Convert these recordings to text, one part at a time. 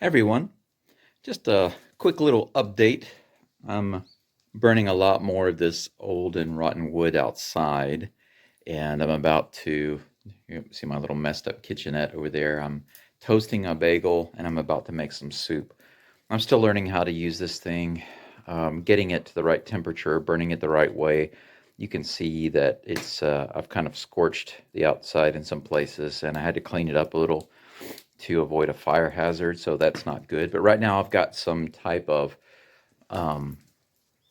Everyone, just a quick little update. I'm burning a lot more of this old and rotten wood outside, and I'm about to see my little messed up kitchenette over there. I'm toasting a bagel, and I'm about to make some soup. I'm still learning how to use this thing, getting it to the right temperature, burning it the right way. You can see that I've kind of scorched the outside in some places, and I had to clean it up a little to avoid a fire hazard, so that's not good. But right now I've got some type of um,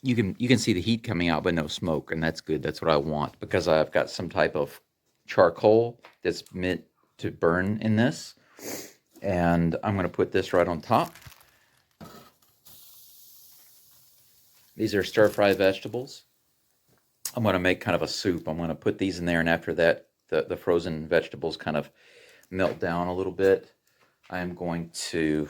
you can see the heat coming out but no smoke, and that's good. That's what I want because I've got some type of charcoal that's meant to burn in this, and I'm going to put this right on top. These are stir fry vegetables. I'm going to make kind of a soup. I'm going to put these in there, and after that, the frozen vegetables kind of melt down a little bit. I'm going to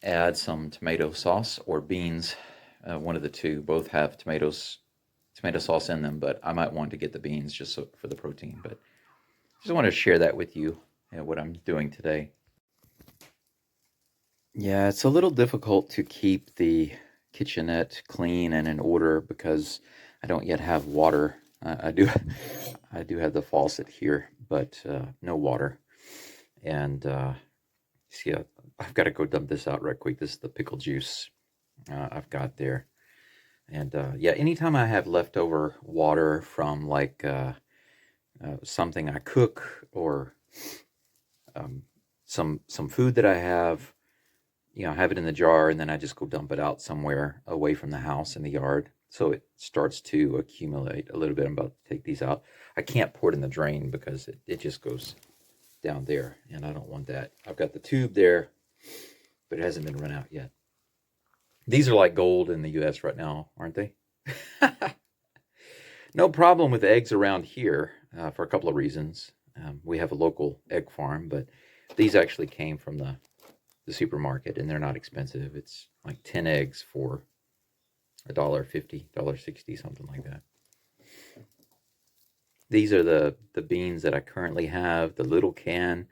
add some tomato sauce or beans, one of the two. Both have tomato sauce in them, but I might want to get the beans just for the protein. But just want to share that with you, what I'm doing today. Yeah, it's a little difficult to keep the kitchenette clean and in order because I don't yet have water. I do, I do have the faucet here, but no water. And see, I've got to go dump this out right quick. This is the pickle juice I've got there. And yeah, anytime I have leftover water from something I cook or um, some food that I have, I have it in the jar and then I just go dump it out somewhere away from the house in the yard. So it starts to accumulate a little bit. I'm about to take these out. I can't pour it in the drain because it just goes down there, and I don't want that. I've got the tube there, but it hasn't been run out yet. These are like gold in the US right now, aren't they? No problem with eggs around here for a couple of reasons. We have a local egg farm, but these actually came from the supermarket, and they're not expensive. It's like 10 eggs for $1.50, $1.60, something like that. These are the beans that I currently have, the little can.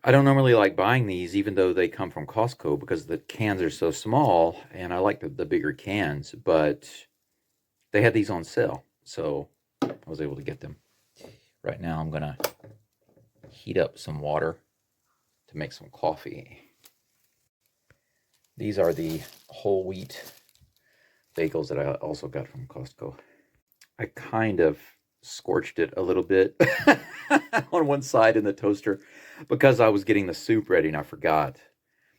I don't normally like buying these, even though they come from Costco, because the cans are so small, and I like the bigger cans, but they had these on sale, so I was able to get them. Right now, I'm going to heat up some water to make some coffee. These are the whole wheat bagels that I also got from Costco. I kind of scorched it a little bit on one side in the toaster because I was getting the soup ready and I forgot.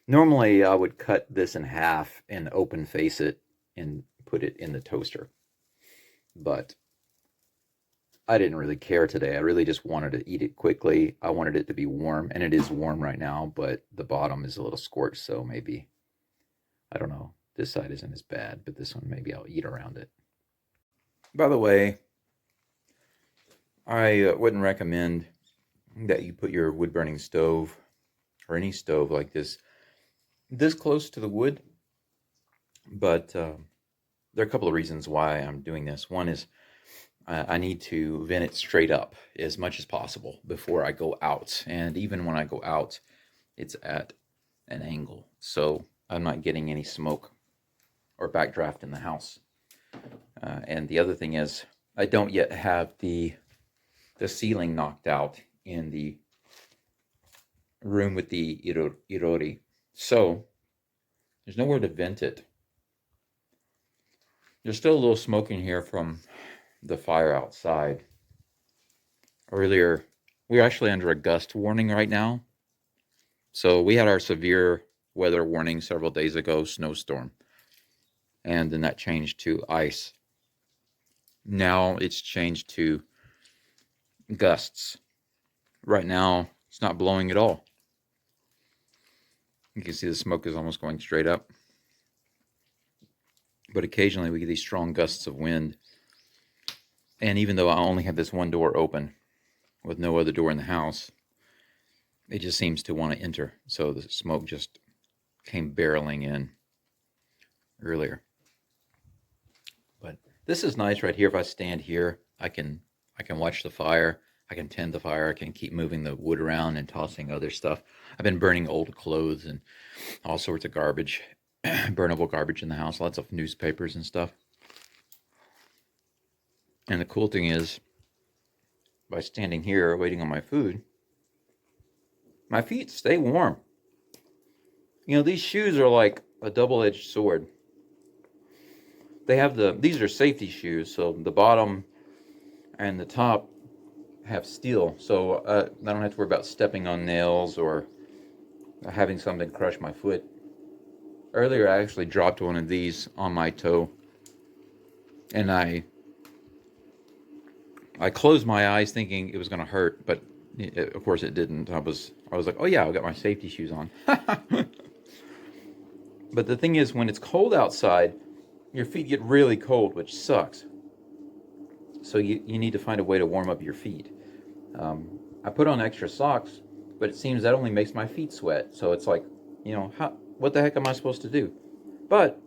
Normally, I would cut this in half and open face it and put it in the toaster. But I didn't really care today. I really just wanted to eat it quickly. I wanted it to be warm, and it is warm right now, but the bottom is a little scorched, so maybe, I don't know. This side isn't as bad, but this one, maybe I'll eat around it. By the way, I wouldn't recommend that you put your wood burning stove or any stove like this close to the wood, but there are a couple of reasons why I'm doing this. One is I need to vent it straight up as much as possible before I go out, and even when I go out, it's at an angle, so I'm not getting any smoke or backdraft in the house. And the other thing is I don't yet have the ceiling knocked out in the room with the irori. So there's nowhere to vent it. There's still a little smoke in here from the fire outside. Earlier, we're actually under a gust warning right now. So we had our severe weather warning several days ago, snowstorm. And then that changed to ice. Now it's changed to gusts. Right now, it's not blowing at all. You can see the smoke is almost going straight up. But occasionally we get these strong gusts of wind. And even though I only have this one door open with no other door in the house, it just seems to want to enter. So the smoke just came barreling in earlier. But this is nice right here. If I stand here, I can watch the fire. I can tend the fire. I can keep moving the wood around and tossing other stuff. I've been burning old clothes and all sorts of garbage, burnable garbage in the house, lots of newspapers and stuff. And the cool thing is, by standing here waiting on my food, my feet stay warm. You know, these shoes are like a double-edged sword. These are safety shoes, so the bottom and the top have steel, so I don't have to worry about stepping on nails or having something crush my foot. Earlier, I actually dropped one of these on my toe, and I closed my eyes thinking it was going to hurt, but of course it didn't. I was like, oh yeah, I got my safety shoes on. But the thing is, when it's cold outside, your feet get really cold, which sucks. So you need to find a way to warm up your feet. I put on extra socks, but it seems that only makes my feet sweat. So it's like, what the heck am I supposed to do? But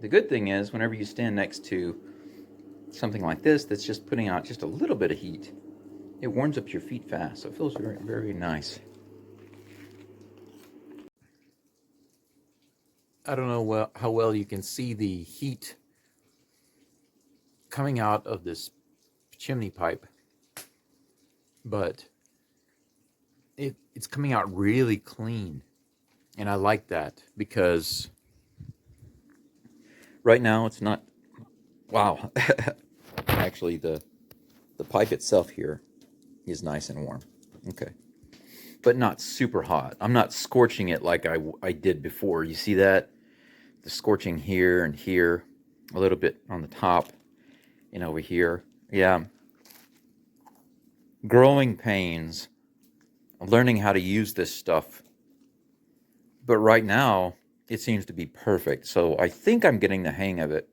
the good thing is, whenever you stand next to something like this that's just putting out just a little bit of heat, it warms up your feet fast. So it feels very, very nice. I don't know how well you can see the heat coming out of this chimney pipe, but it's coming out really clean, and I like that because right now it's not. Wow. Actually, the pipe itself here is nice and warm. Okay, but not super hot. I'm not scorching it like I did before. You see that? The scorching here and here, a little bit on the top and over here. Yeah. Growing pains, learning how to use this stuff. But right now, it seems to be perfect. So I think I'm getting the hang of it.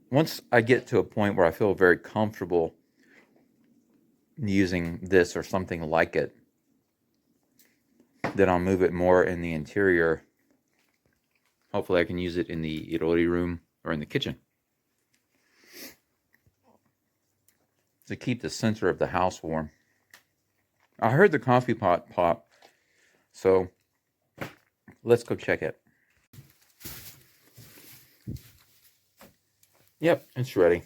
Once I get to a point where I feel very comfortable using this or something like it, then I'll move it more in the interior. Hopefully I can use it in the irori room or in the kitchen to keep the center of the house warm. I heard the coffee pot pop, so let's go check it. Yep, it's ready.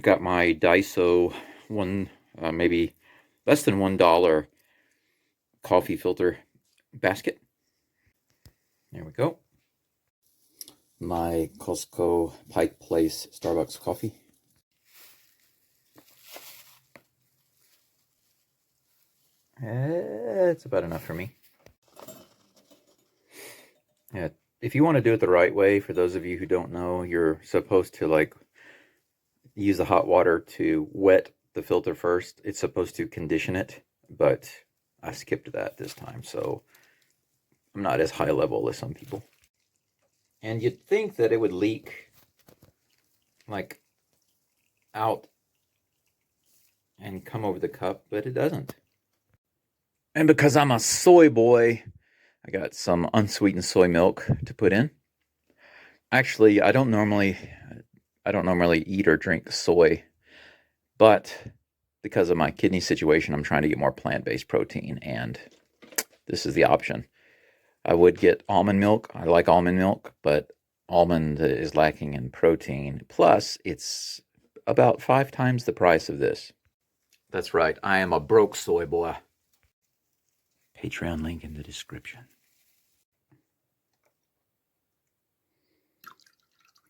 Got my Daiso maybe less than $1 coffee filter basket. There we go. My Costco Pike Place Starbucks coffee. It's about enough for me. Yeah, if you want to do it the right way, for those of you who don't know, you're supposed to use the hot water to wet the filter first. It's supposed to condition it, but I skipped that this time, so I'm not as high level as some people. And you'd think that it would leak out and come over the cup, but it doesn't. And because I'm a soy boy, I got some unsweetened soy milk to put in. Actually, I don't normally eat or drink soy, but because of my kidney situation, I'm trying to get more plant-based protein, and this is the option. I would get almond milk. I like almond milk, but almond is lacking in protein. Plus, it's about 5 times the price of this. That's right. I am a broke soy boy. Patreon link in the description.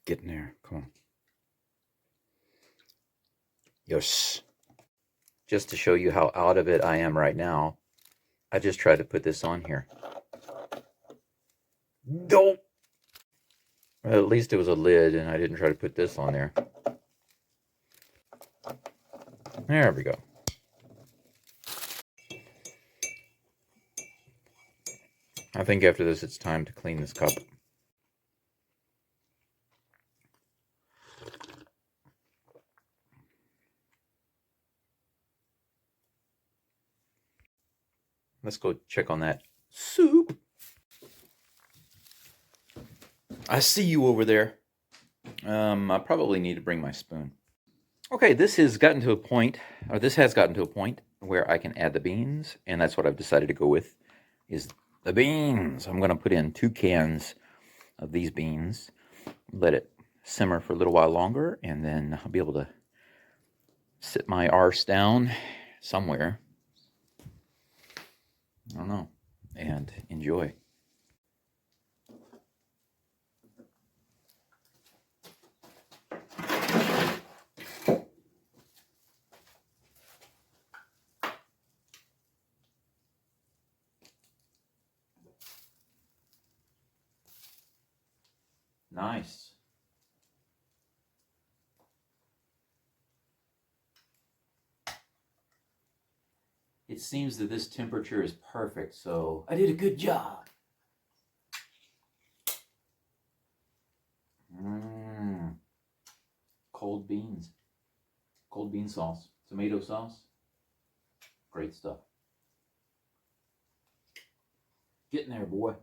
Getting there. Come on. Yes. Just to show you how out of it I am right now, I just tried to put this on here. Don't. Well, at least it was a lid, and I didn't try to put this on there. There we go. I think after this, it's time to clean this cup. Let's go check on that soup. I see you over there. I probably need to bring my spoon. Okay, this has gotten to a point, or this has gotten to a point where I can add the beans, and that's what I've decided to go with, is the beans. I'm going to put in 2 cans of these beans, let it simmer for a little while longer, and then I'll be able to sit my arse down somewhere, I don't know, and enjoy. Nice. It seems that this temperature is perfect, so I did a good job. Cold beans. Cold bean sauce. Tomato sauce. Great stuff. Getting there, boy.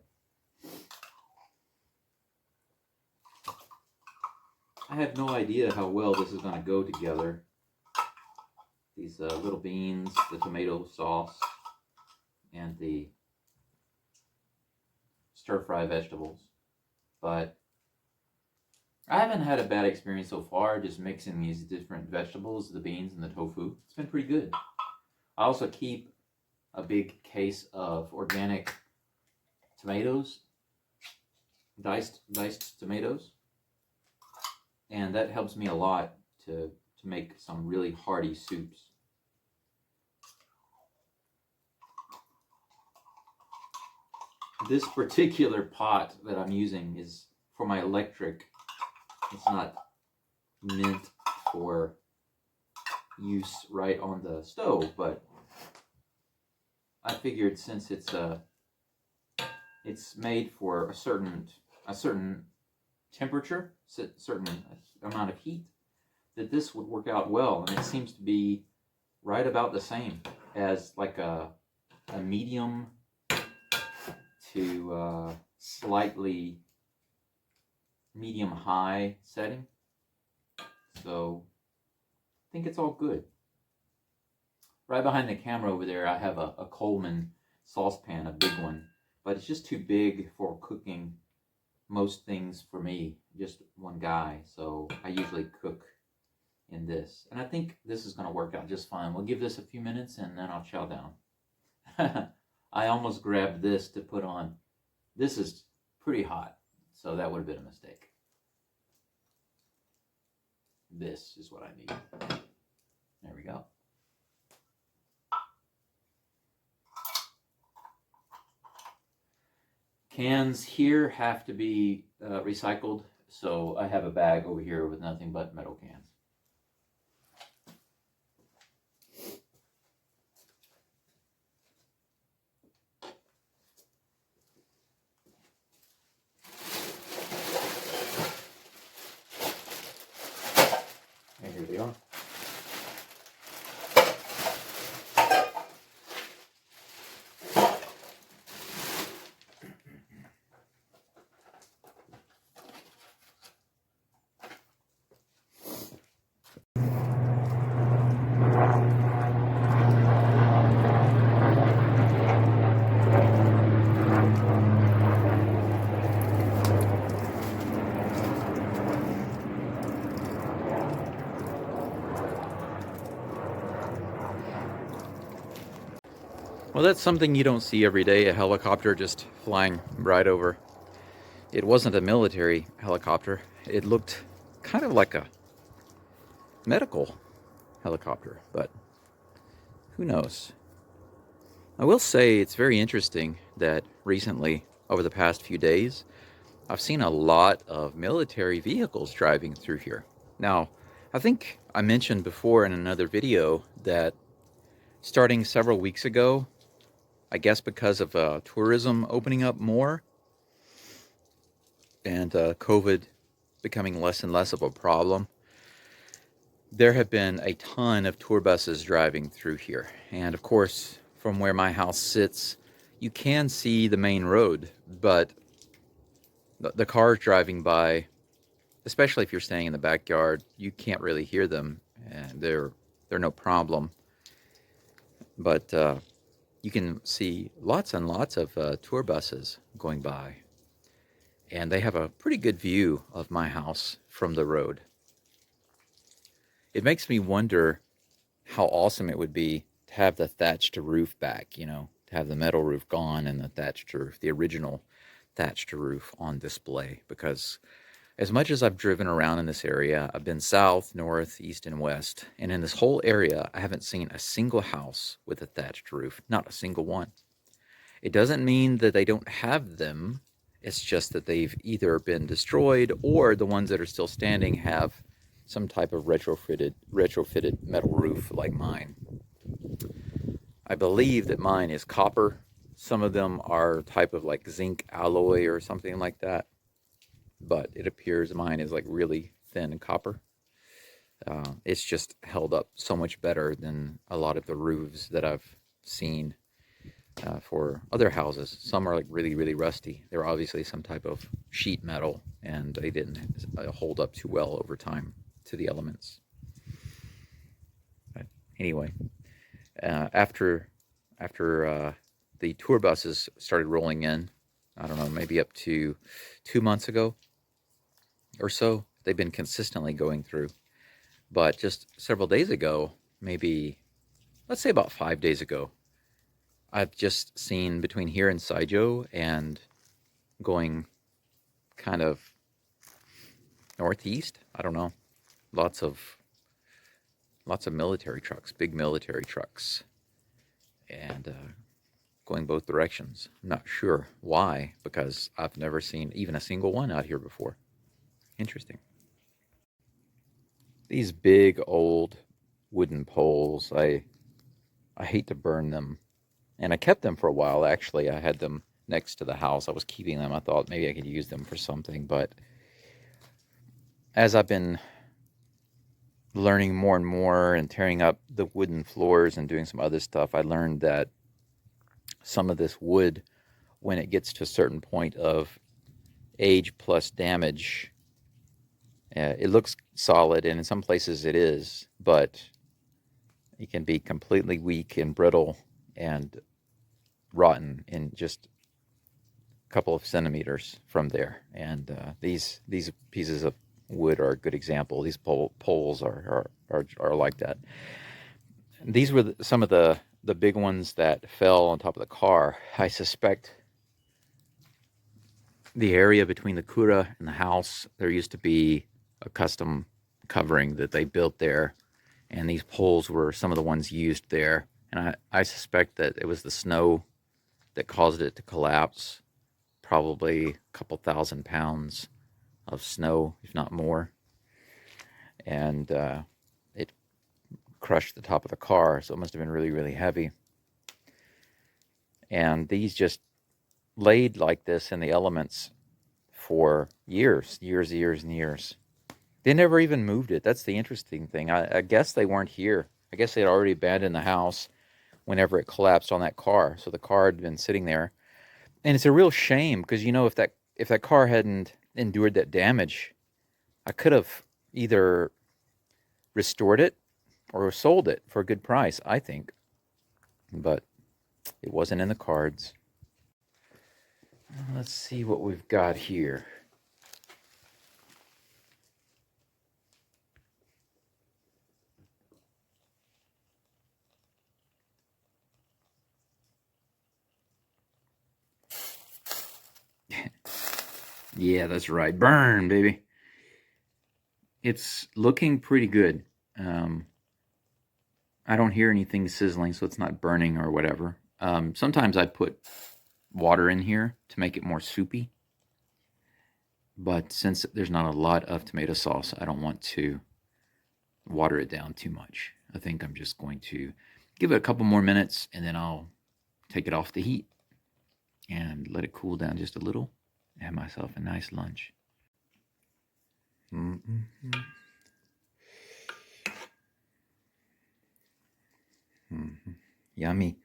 I have no idea how well this is going to go together. These little beans, the tomato sauce, and the stir-fry vegetables. But I haven't had a bad experience so far just mixing these different vegetables, the beans and the tofu. It's been pretty good. I also keep a big case of organic tomatoes, diced tomatoes, and that helps me a lot to make some really hearty soups. This particular pot that I'm using is for my electric. It's not meant for use right on the stove, but I figured since it's made for a certain temperature, certain amount of heat, that this would work out well. And it seems to be right about the same as like a medium to slightly medium high setting. So I think it's all good. Right behind the camera over there, I have a Coleman saucepan, a big one, but it's just too big for cooking most things for me, just one guy. So I usually cook in this, and I think this is going to work out just fine. We'll give this a few minutes and then I'll chow down. I almost grabbed this to put on. This is pretty hot, so that would have been a mistake. This is what I need. There we go. Cans here have to be recycled, so I have a bag over here with nothing but metal cans. And here they are. Well, that's something you don't see every day, a helicopter just flying right over. It wasn't a military helicopter. It looked kind of like a medical helicopter, but who knows? I will say it's very interesting that recently, over the past few days, I've seen a lot of military vehicles driving through here. Now, I think I mentioned before in another video that starting several weeks ago, I guess because of tourism opening up more and COVID becoming less and less of a problem, there have been a ton of tour buses driving through here. And of course, from where my house sits, you can see the main road, but the cars driving by, especially if you're staying in the backyard, you can't really hear them. and they're no problem. But you can see lots and lots of tour buses going by, and they have a pretty good view of my house from the road. It makes me wonder how awesome it would be to have the thatched roof back, to have the metal roof gone and the thatched roof, the original thatched roof on display. Because as much as I've driven around in this area, I've been south, north, east, and west, and in this whole area, I haven't seen a single house with a thatched roof, not a single one. It doesn't mean that they don't have them. It's just that they've either been destroyed or the ones that are still standing have some type of retrofitted metal roof like mine. I believe that mine is copper. Some of them are type of like zinc alloy or something like that. But it appears mine is like really thin copper. It's just held up so much better than a lot of the roofs that I've seen for other houses. Some are like really, really rusty. They're obviously some type of sheet metal, and they didn't hold up too well over time to the elements. But anyway, after the tour buses started rolling in, I don't know, maybe up to 2 months ago or so, they've been consistently going through. But just several days ago, maybe, let's say about 5 days ago, I've just seen between here and Saijo and going kind of northeast, I don't know, lots of military trucks, big military trucks, and going both directions. I'm not sure why, because I've never seen even a single one out here before. Interesting. These big old wooden poles, I hate to burn them. And I kept them for a while, actually. I had them next to the house. I was keeping them. I thought maybe I could use them for something. But as I've been learning more and more and tearing up the wooden floors and doing some other stuff, I learned that some of this wood, when it gets to a certain point of age plus damage, it looks solid, and in some places it is, but it can be completely weak and brittle and rotten in just a couple of centimeters from there. And these pieces of wood are a good example. These poles are like that. These were some of the big ones that fell on top of the car. I suspect the area between the kura and the house, there used to be a custom covering that they built there, and these poles were some of the ones used there. And I suspect that it was the snow that caused it to collapse. Probably a couple thousand pounds of snow, if not more. And it crushed the top of the car, so it must have been really, really heavy. And these just laid like this in the elements for years. They never even moved it. That's the interesting thing. I guess they weren't here. I guess they'd already abandoned the house whenever it collapsed on that car. So the car had been sitting there. And it's a real shame because, if that car hadn't endured that damage, I could have either restored it or sold it for a good price, I think. But it wasn't in the cards. Let's see what we've got here. Yeah, that's right. Burn, baby. It's looking pretty good. I don't hear anything sizzling, so it's not burning or whatever. Sometimes I put water in here to make it more soupy. But since there's not a lot of tomato sauce, I don't want to water it down too much. I think I'm just going to give it a couple more minutes, and then I'll take it off the heat and let it cool down just a little. Have myself a nice lunch. Mm-hmm. Mm-hmm. Yummy.